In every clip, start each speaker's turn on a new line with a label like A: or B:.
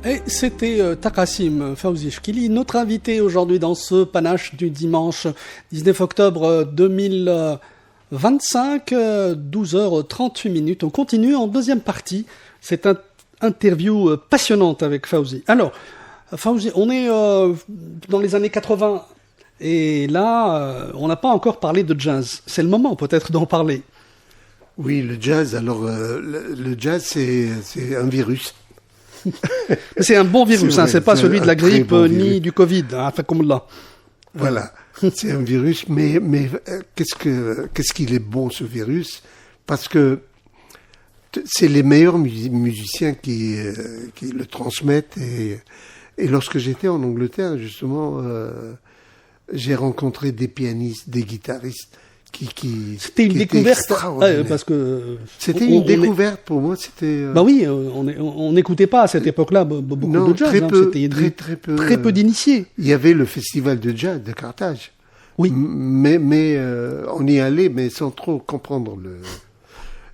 A: Et c'était Taqassim Fawzi Chkili, notre invité aujourd'hui dans ce panache du dimanche 19 octobre 2025, 12h38. On continue en deuxième partie. C'est une interview passionnante avec Fawzi. Alors, Fawzi, on est dans les années 80 et là, on n'a pas encore parlé de jazz. C'est le moment peut-être d'en parler.
B: Oui, le jazz. Alors, le jazz, c'est un virus.
A: C'est un bon virus, c'est pas celui de la grippe ni du Covid, comme là.
B: Voilà, c'est un virus, mais qu'est-ce qu'il est bon ce virus? Parce que c'est les meilleurs musiciens qui le transmettent. Et lorsque j'étais en Angleterre, justement, j'ai rencontré des pianistes, des guitaristes.
A: C'était une découverte parce que
B: découverte pour moi. C'était
A: bah oui, on n'écoutait pas à cette époque-là beaucoup de jazz. C'était très peu d'initiés.
B: Il y avait le festival de jazz de Carthage.
A: Oui,
B: mais on y allait, mais sans trop comprendre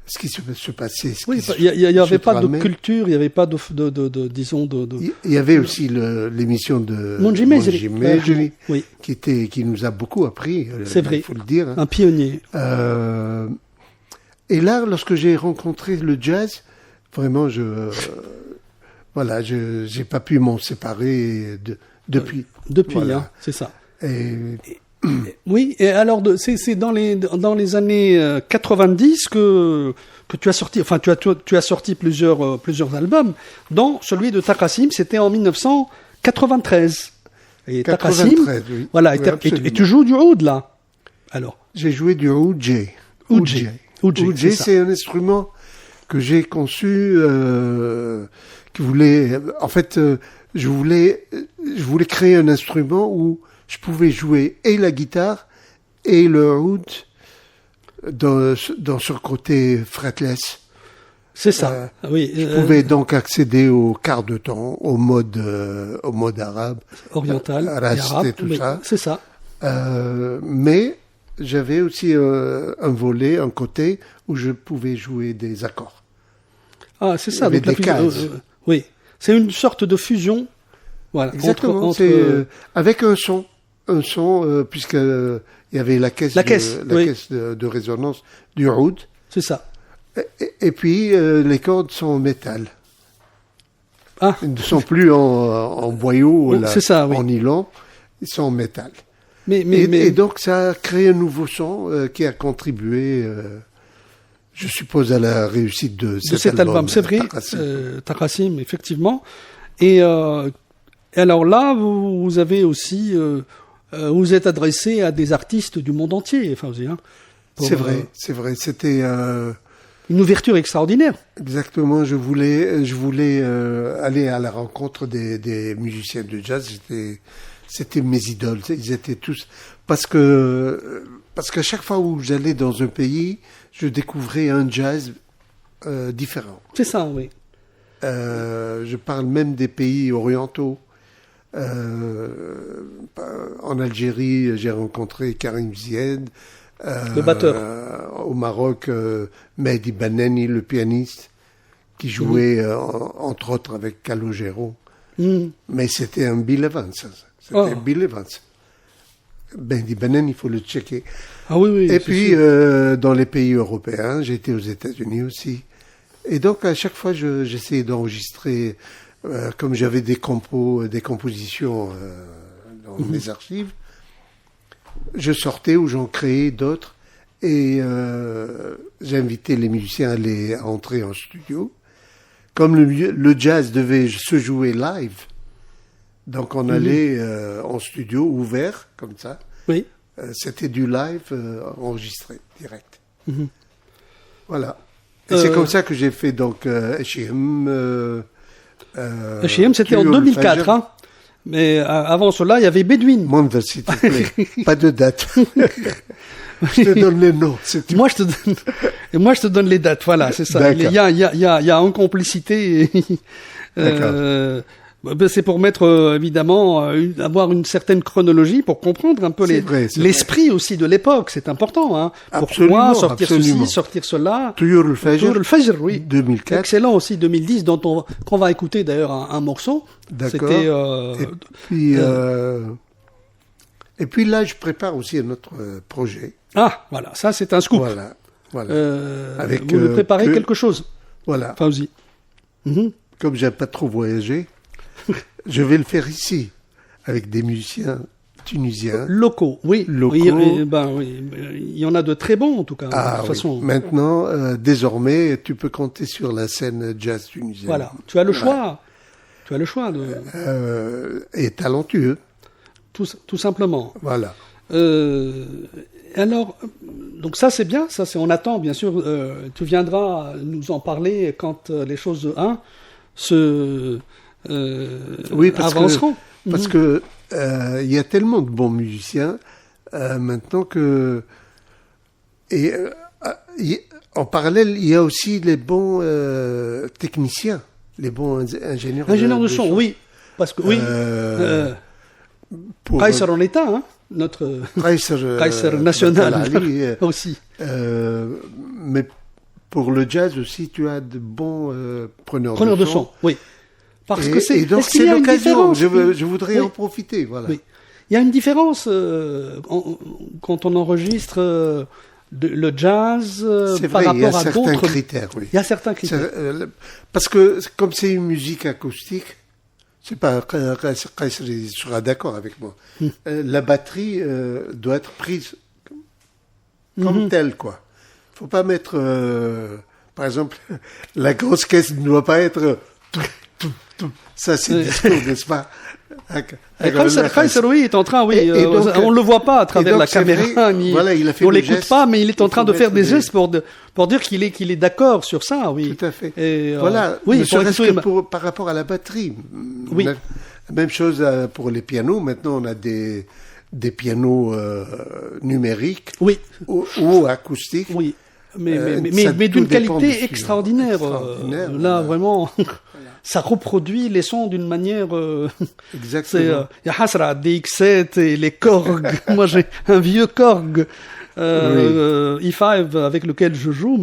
B: ce qui se passait.
A: Oui, il y avait pas de culture, il y avait pas disons de.
B: Il y avait aussi l'émission de
A: Monji Mejri, oui,
B: qui nous a beaucoup appris.
A: C'est vrai,
B: il faut le dire.
A: Un pionnier.
B: Et là, lorsque j'ai rencontré le jazz, vraiment, j'ai pas pu m'en séparer depuis.
A: Voilà. Hein, c'est ça. Oui, et alors c'est dans les années 90 que tu as sorti, enfin tu as sorti plusieurs albums, dont celui de Taqassim, c'était en 1993. Et Taqassim,
B: oui.
A: Voilà, et tu joues du oud là. Alors,
B: j'ai joué du oudjé. Oudjé, c'est un instrument que j'ai conçu, qui voulait, en fait, je voulais créer un instrument où je pouvais jouer et la guitare et le oud dans ce côté fretless.
A: C'est ça. Oui.
B: Je pouvais donc accéder au quart de temps, au mode arabe,
A: oriental,
B: arabe, et tout ça.
A: C'est ça.
B: Mais j'avais aussi un volet, un côté où je pouvais jouer des accords.
A: Ah, c'est ça.
B: Donc des cases.
A: Oui. C'est une sorte de fusion. Voilà.
B: Exactement. C'est avec un son, puisque il y avait la caisse de résonance du oud.
A: C'est ça.
B: Et puis les cordes sont en métal.
A: Ah.
B: Ils ne sont plus en boyau,
A: c'est ça, oui.
B: En nylon, ils sont en métal.
A: Mais
B: donc ça a créé un nouveau son qui a contribué, je suppose, à la réussite de cet album.
A: C'est vrai, Taqassim, effectivement. Et alors là, vous avez aussi, vous êtes adressé à des artistes du monde entier, enfin,
B: c'est vrai. C'était
A: une ouverture extraordinaire.
B: Exactement. Je voulais aller à la rencontre des musiciens de jazz. C'était mes idoles. Ils étaient tous parce qu'à chaque fois où j'allais dans un pays, je découvrais un jazz différent.
A: C'est ça, oui.
B: Je parle même des pays orientaux. En Algérie, j'ai rencontré Karim Zied.
A: Le batteur.
B: Au Maroc, Mehdi Banani, le pianiste, qui jouait entre autres avec Calogero. Mais c'était un Bill Evans. Bill Evans. Mehdi Banani, il faut le checker.
A: Ah oui.
B: Et puis, dans les pays européens, j'ai été aux États-Unis aussi. Et donc, à chaque fois, j'essayais d'enregistrer, comme j'avais des compositions dans mes archives, je sortais ou j'en créais d'autres et j'invitais les musiciens à entrer en studio. Comme le jazz devait se jouer live, donc on allait en studio ouvert, comme ça.
A: Oui.
B: C'était du live enregistré, direct. Voilà. Et c'est comme ça que j'ai fait donc Eshiem.
A: Eshiem, c'était en 2004, hein. Mais avant cela, il y avait Bedouine.
B: Monda, s'il te plaît. Pas de date. Je te donne les noms.
A: Moi, je te donne les dates. Voilà, c'est ça. Il y a une complicité. C'est pour mettre évidemment avoir une certaine chronologie pour comprendre un peu l'esprit aussi de l'époque. C'est important. Hein. Pourquoi sortir ceci, sortir cela.
B: Tuyur al-Fajr,
A: oui.
B: 2004.
A: Excellent aussi 2010, qu'on va écouter d'ailleurs un morceau.
B: D'accord.
A: C'était.
B: Et puis là, je prépare aussi un autre projet.
A: Ah, voilà, ça c'est un scoop.
B: Voilà.
A: Avec, vous préparez quelque chose.
B: Voilà.
A: Fawzi.
B: Comme j'aime pas trop voyager, je vais le faire ici, avec des musiciens tunisiens.
A: Locaux, oui.
B: Locaux.
A: Oui, il y en a de très bons en tout cas.
B: Ah,
A: de toute façon.
B: Maintenant, désormais, tu peux compter sur la scène jazz tunisienne.
A: Voilà, tu as le choix. Tu as le choix de.
B: Et talentueux.
A: Tout simplement.
B: Voilà.
A: Alors, donc ça c'est bien, on attend bien sûr. Tu viendras nous en parler quand les choses avanceront.
B: Parce que il y a tellement de bons musiciens maintenant que en parallèle il y a aussi les bons techniciens, les bons ingénieurs
A: de son. Oui, parce que oui. Kaiser en état, hein, notre Kaiser national aussi.
B: Mais pour le jazz aussi, tu as de bons preneurs de son.
A: Oui. Parce que
B: et donc c'est l'occasion. Je voudrais en profiter. Voilà.
A: Oui. Il y a une différence quand on enregistre le jazz par rapport à d'autres
B: critères. Oui.
A: Il y a certains critères.
B: Parce que comme c'est une musique acoustique. Je sais pas, Kaiser sera d'accord avec moi. La batterie doit être prise comme telle, quoi. Faut pas mettre, par exemple, la grosse caisse ne doit pas être. Ça, c'est disco, n'est-ce pas?
A: Kaiser, oui, est en train, on le voit pas à travers la caméra, on l'écoute pas, mais il est en train de faire des gestes pour dire qu'il est d'accord sur ça, oui.
B: Tout à fait.
A: Et,
B: voilà.
A: Oui,
B: ne serait-ce que par rapport à la batterie.
A: Oui.
B: Même chose pour les pianos. Maintenant, on a des pianos numériques.
A: Oui.
B: Ou acoustiques.
A: Oui. Mais d'une qualité extraordinaire. Là, vraiment. Ça reproduit les sons d'une manière.
B: Exactement.
A: Il y a Hasra, DX7 et les Korg. Moi, j'ai un vieux Korg E5 avec lequel je joue,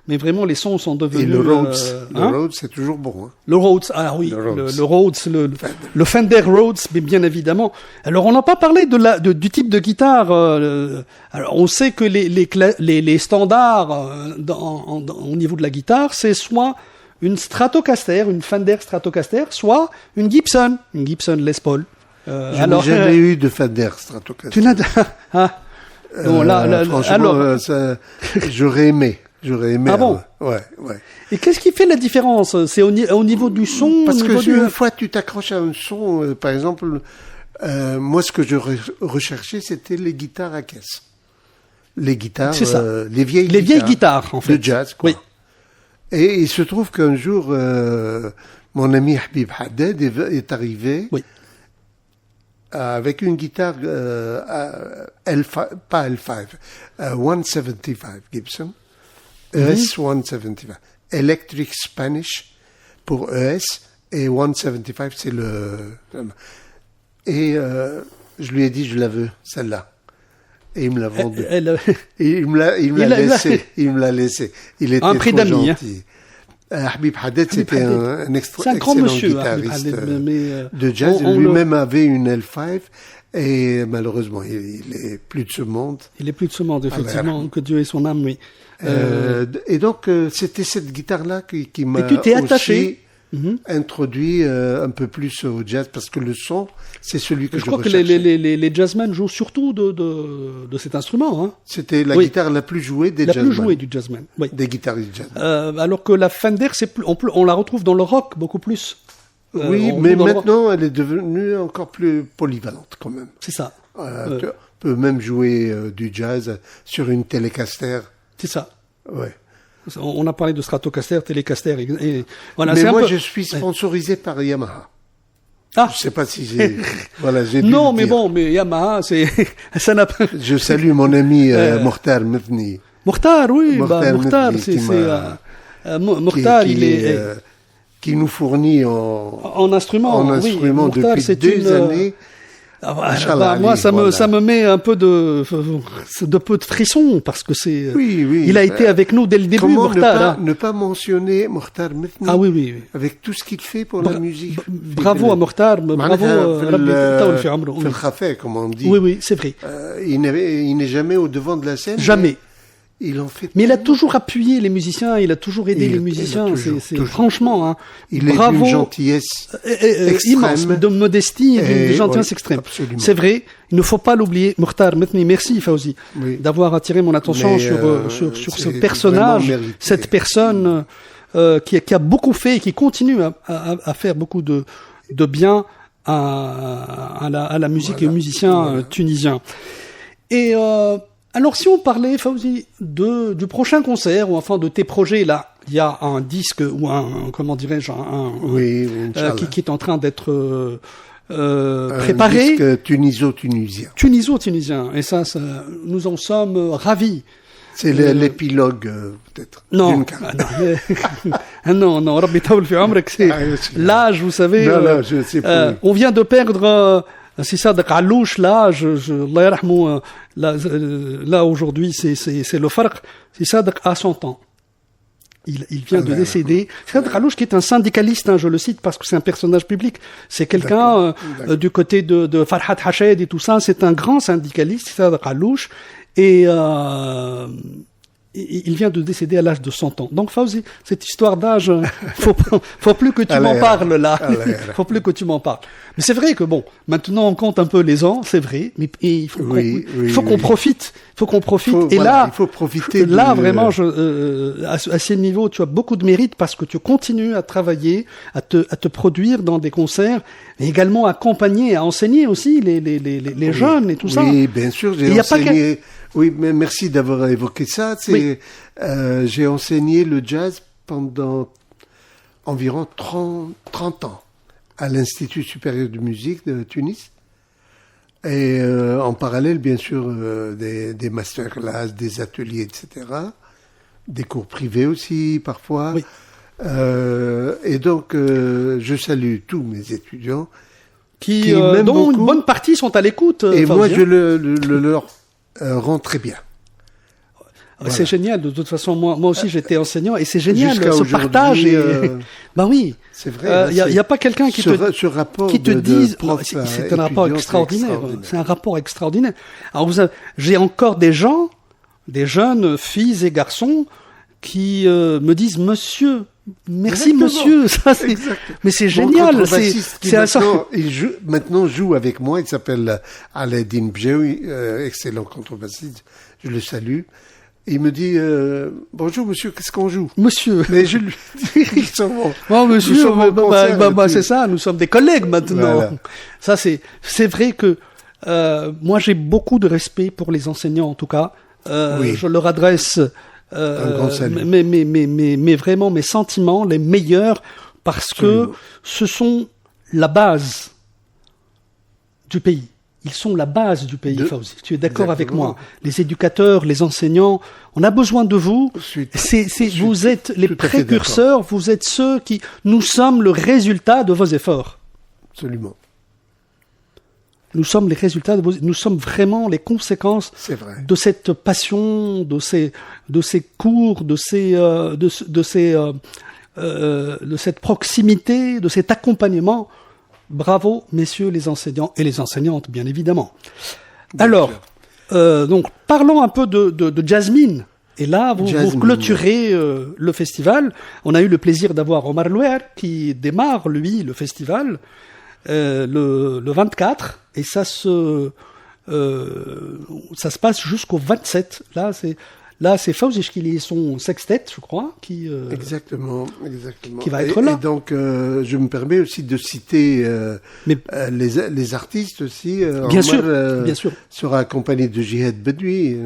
A: mais vraiment les sons sont devenus.
B: Et le Rhodes, Rhodes, c'est toujours bon. Hein.
A: Le Rhodes, ah oui, le Rhodes, le Fender Rhodes, mais bien évidemment. Alors, on n'a pas parlé du type de guitare. Alors, on sait que les standards au niveau de la guitare, c'est soit une Stratocaster, une Fender Stratocaster, soit une Gibson Les Paul.
B: Je n'ai jamais eu de Fender Stratocaster.
A: Tu n'as
B: bon, franchement, j'aurais aimé.
A: Ah bon?
B: Ouais.
A: Et qu'est-ce qui fait la différence? C'est au niveau du son?
B: Parce que une fois tu t'accroches à un son, par exemple, moi ce que je recherchais, c'était les guitares à caisse. Les guitares,
A: c'est ça.
B: Les vieilles
A: guitares, en fait.
B: De jazz, quoi. Oui. Et il se trouve qu'un jour, mon ami Habib Haddad est arrivé avec une guitare pas L5, 175 Gibson, ES 175, Electric Spanish pour ES, et 175 c'est le... Et je lui ai dit, je la veux, celle-là. Et il me l'a vendue. Il me l'a laissé. Il était
A: un prix
B: trop
A: d'amis,
B: gentil. Habib Haddad, c'était un excellent
A: monsieur,
B: guitariste de jazz. Lui-même avait une L5 et malheureusement, il est plus de ce monde.
A: Il est plus de ce monde, effectivement, que Dieu ait son âme, oui.
B: Et donc, c'était cette guitarre-là qui m'a
A: attaché.
B: Introduit un peu plus au jazz parce que le son, c'est celui que je
A: crois
B: recherchais.
A: Que les jazzmen jouent surtout de cet instrument. Hein.
B: C'était la guitare la plus jouée des jazzmen.
A: La plus jouée du jazzman. Oui.
B: Des guitaristes jazz.
A: Alors que la Fender, on la retrouve dans le rock beaucoup plus.
B: Oui, mais maintenant, elle est devenue encore plus polyvalente quand même.
A: C'est ça.
B: Tu peux même jouer du jazz sur une Telecaster.
A: C'est ça.
B: Ouais.
A: On a parlé de Stratocaster, Telecaster, et voilà.
B: Mais moi, je suis sponsorisé par Yamaha.
A: Ah.
B: Je sais pas si j'ai, j'ai
A: non, mais bon, mais Yamaha, ça n'a pas.
B: Je salue mon ami Mokhtar Methni.
A: Mokhtar, oui, Mokhtar, Mokhtar, il est
B: qui nous fournit en
A: instruments,
B: instrument depuis des années.
A: Moi, ça me met un peu de frisson parce que c'est. Il a été avec nous dès le début.
B: Comment ne pas mentionner Mokhtar Methni avec tout ce qu'il fait pour la musique.
A: Bravo à Mokhtar, bravo
B: comme on dit.
A: Oui, c'est vrai.
B: Il n'est jamais au devant de la scène.
A: Jamais.
B: Mais
A: il a toujours appuyé les musiciens, il a toujours aidé les musiciens. Toujours. Franchement, hein,
B: il est d'une gentillesse
A: immense, de modestie et d'une gentillesse extrême.
B: Absolument.
A: C'est vrai, il ne faut pas l'oublier. Mokhtar Methni, merci Fawzi d'avoir attiré mon attention sur ce personnage, cette personne qui a beaucoup fait et qui continue à faire beaucoup de bien à la musique et aux musiciens tunisiens. Et alors, si on parlait, Fawzi, du prochain concert, ou enfin de tes projets, là, il y a un disque, ou comment dirais-je, qui est en train d'être préparé.
B: Un disque tuniso-tunisien.
A: Tuniso-tunisien. Et ça, nous en sommes ravis.
B: C'est l'épilogue, peut-être.
A: Non, non, Rabbi Tawel fi Amrek, c'est l'âge, vous savez.
B: Non, je sais pas.
A: On vient de perdre c'est ça, Alouche, là, Allah yarhamou, là, aujourd'hui, c'est le Farq. C'est ça, à 100 ans. Il vient de décéder. C'est Alouche qui est un syndicaliste, hein, je le cite parce que c'est un personnage public. C'est quelqu'un, du côté de Farhat Hached et tout ça. C'est un grand syndicaliste, c'est Alouche. Et, il vient de décéder à l'âge de 100 ans. Donc, Fawzi, cette histoire d'âge, faut plus que tu m'en parles, là. Faut plus que tu m'en parles. Mais c'est vrai que maintenant on compte un peu les ans, c'est vrai, mais il faut qu'on profite. Il faut qu'on profite. Et là,
B: il faut profiter.
A: Là, vraiment, à ce niveau, tu as beaucoup de mérite parce que tu continues à travailler, à te produire dans des concerts, et également à accompagner, à enseigner aussi les jeunes et tout ça.
B: Oui, bien sûr, j'ai enseigné. Oui, mais merci d'avoir évoqué ça. J'ai enseigné le jazz pendant environ 30 ans à l'Institut supérieur de musique de Tunis. Et en parallèle, bien sûr, des masterclass, des ateliers, etc. Des cours privés aussi, parfois.
A: Oui.
B: Et donc, je salue tous mes étudiants
A: qui dont beaucoup. Une bonne partie sont à l'écoute.
B: Et moi, je leur rend très bien.
A: Voilà. C'est génial. De toute façon, moi aussi, j'étais enseignant et c'est génial ce partage. Ben oui.
B: C'est vrai.
A: Il y a pas quelqu'un qui te dise. C'est un rapport extraordinaire. C'est un rapport extraordinaire. Alors j'ai encore des gens, des jeunes filles et garçons qui me disent Monsieur. Merci monsieur, mais c'est génial.
B: Maintenant joue avec moi. Il s'appelle Aladdin Bjewi, excellent contrebassiste. Je le salue. Il me dit bonjour monsieur, qu'est-ce qu'on joue?
A: Monsieur.
B: Mais je lui dis
A: monsieur, c'est ça. Nous sommes des collègues maintenant. Voilà. Ça c'est vrai que moi j'ai beaucoup de respect pour les enseignants en tout cas. Je leur adresse. Mais vraiment mes sentiments les meilleurs parce que ce sont la base du pays. Ils sont la base du pays, Fawzi. Tu es d'accord avec moi? Les éducateurs, les enseignants, on a besoin de vous. Vous êtes les précurseurs, vous êtes ceux qui... Nous sommes le résultat de vos efforts.
B: Absolument.
A: Nous sommes les résultats nous sommes vraiment les conséquences de cette passion, de ces cours, de cette proximité, de cet accompagnement. Bravo, messieurs les enseignants et les enseignantes, bien évidemment. Alors, donc, parlons un peu de Jasmine. Et là, vous clôturez le festival. On a eu le plaisir d'avoir Omar Louer qui démarre, lui, le festival. Le 24 et ça se passe jusqu'au 27. Là c'est Fawzi Chkili et son sextet, je crois, qui
B: exactement
A: qui va être là.
B: Et donc je me permets aussi de citer les artistes aussi.
A: Bien sûr.
B: Sera accompagné de Jihad Bedoui,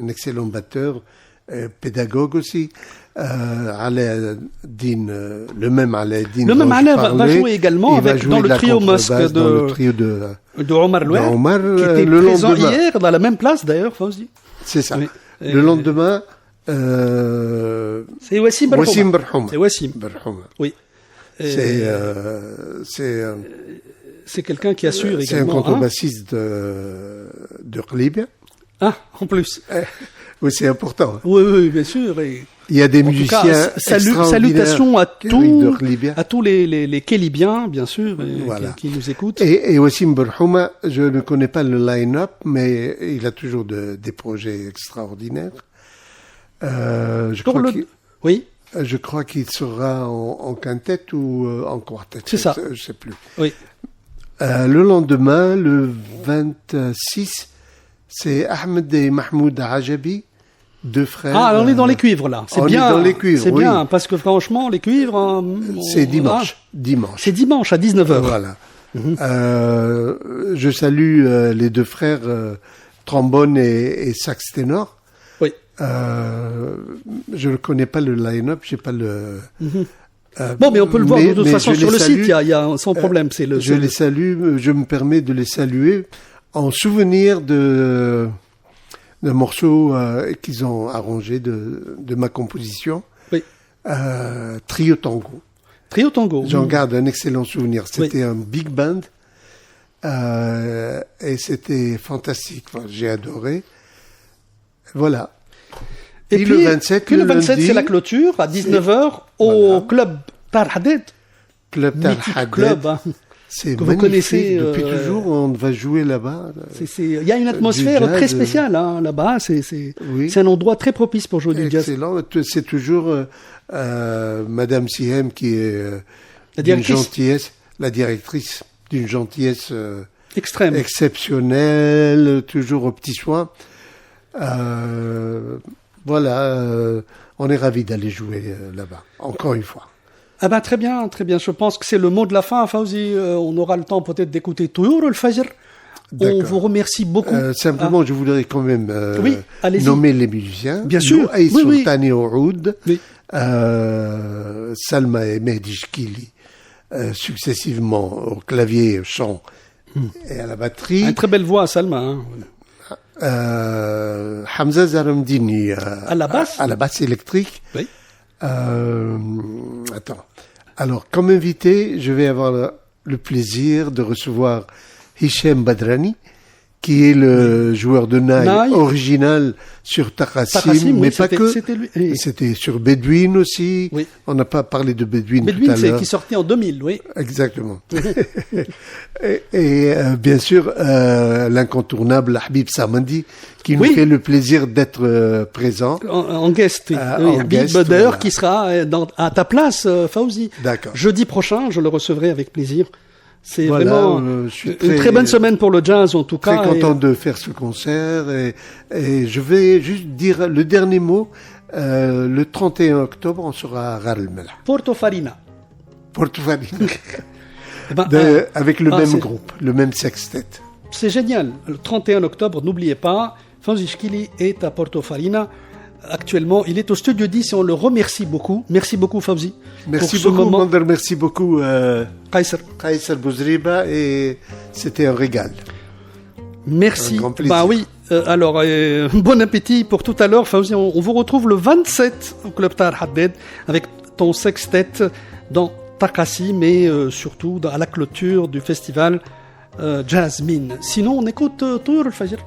B: un excellent batteur, pédagogue aussi. Aladdin, le même Aladdin
A: va jouer également dans le trio Mosque de Omar Louer, qui était présent hier dans la même place d'ailleurs, Fawzi.
B: C'est ça. Oui. Le lendemain,
A: c'est Wassim Berhouma.
B: C'est Wassim
A: Berhouma. Oui. C'est quelqu'un qui assure également.
B: C'est un contrebassiste de Qlibia.
A: Ah, en plus.
B: Oui, c'est important.
A: Oui, bien sûr. Et
B: il y a des musiciens extraordinaires.
A: Salutations à tous les Kélibiens, bien sûr, voilà. qui nous écoutent.
B: Et Wassim Berhouma, je ne connais pas le line-up, mais il a toujours des projets extraordinaires.
A: Oui.
B: Je crois qu'il sera en quintette ou en quartet.
A: C'est ça.
B: Je ne sais plus.
A: Oui.
B: Le lendemain, le 26, c'est Ahmed et Mahmoud Ajabi, deux frères.
A: Ah, on est dans les cuivres là. C'est bien.
B: On est dans les cuivres.
A: C'est
B: oui.
A: bien parce que franchement, les cuivres.
B: C'est dimanche. Dimanche.
A: C'est dimanche à 19h.
B: Voilà. Je salue les deux frères trombone et sax ténor.
A: Oui.
B: Je ne connais pas le line-up, j'ai pas le.
A: Bon, mais on peut le voir de toute façon sur le site. Il y a sans problème.
B: Je les salue. Je me permets de les saluer en souvenir d'un morceau qu'ils ont arrangé de ma composition.
A: Oui.
B: Trio Tango.
A: Trio Tango.
B: J'en garde un excellent souvenir. C'était un big band et c'était fantastique. Enfin, j'ai adoré. Voilà.
A: Et puis, le 27, c'est la clôture à 19h au club Tar Haddad.
B: Club Tar Haddad.
A: Club, hein,
B: c'est
A: que vous connaissez.
B: Depuis toujours, on va jouer là-bas.
A: Il y a une atmosphère très spéciale là-bas. C'est un endroit très propice pour jouer du jazz.
B: Excellent. C'est toujours Madame Sihem qui est d'une gentillesse, la directrice, d'une gentillesse
A: extrême,
B: exceptionnelle, toujours aux petits soins. Voilà, on est ravis d'aller jouer là-bas, encore une fois.
A: Ah ben, très bien. Je pense que c'est le mot de la fin, Fawzi. On aura le temps peut-être d'écouter Touyour al-Fajr. On vous remercie beaucoup.
B: Simplement, je voudrais quand même nommer les musiciens.
A: Bien sûr.
B: Louaï Sultani Ououd, Salma et Mehdi Shkili, successivement au clavier, au chant et à la batterie.
A: Une très belle voix, Salma. Hein.
B: Hamza Zaramdini à la basse électrique.
A: Oui.
B: Attends. Alors, comme invité, je vais avoir le plaisir de recevoir Hichem Badrani, qui est le joueur de naï original sur Takassim, mais pas que. C'était sur Bedouin aussi. Oui. On n'a pas parlé de Bedouin tout à l'heure.
A: Bedouin, c'est qui sortait en 2000, oui.
B: Exactement. et bien sûr, l'incontournable Habib Samandi, qui nous fait le plaisir d'être présent.
A: En guest, Habib d'ailleurs, qui sera à ta place, Fawzi.
B: D'accord.
A: Jeudi prochain, je le recevrai avec plaisir. C'est vraiment une très bonne semaine pour le jazz, en tout cas.
B: Très content de faire ce concert. Et je vais juste dire le dernier mot. Le 31 octobre, on sera à Rar El Mellah.
A: Portofarina.
B: Avec le même groupe, le même sextet.
A: C'est génial. Le 31 octobre, n'oubliez pas, Fawzi Shkili est à Portofarina. Actuellement, il est au Studio 10 et on le remercie beaucoup. Merci beaucoup, Fawzi.
B: Merci beaucoup, Mander. Merci beaucoup,
A: Kaiser
B: Bouzriba. Et c'était un régal.
A: Merci.
B: Un grand plaisir.
A: Oui. Alors, bon appétit pour tout à l'heure, Fawzi. On vous retrouve le 27 au Club Tar Haddad avec ton sextet dans Takassim, mais surtout à la clôture du festival Jasmine. Sinon, on écoute Touyour al-Fajr.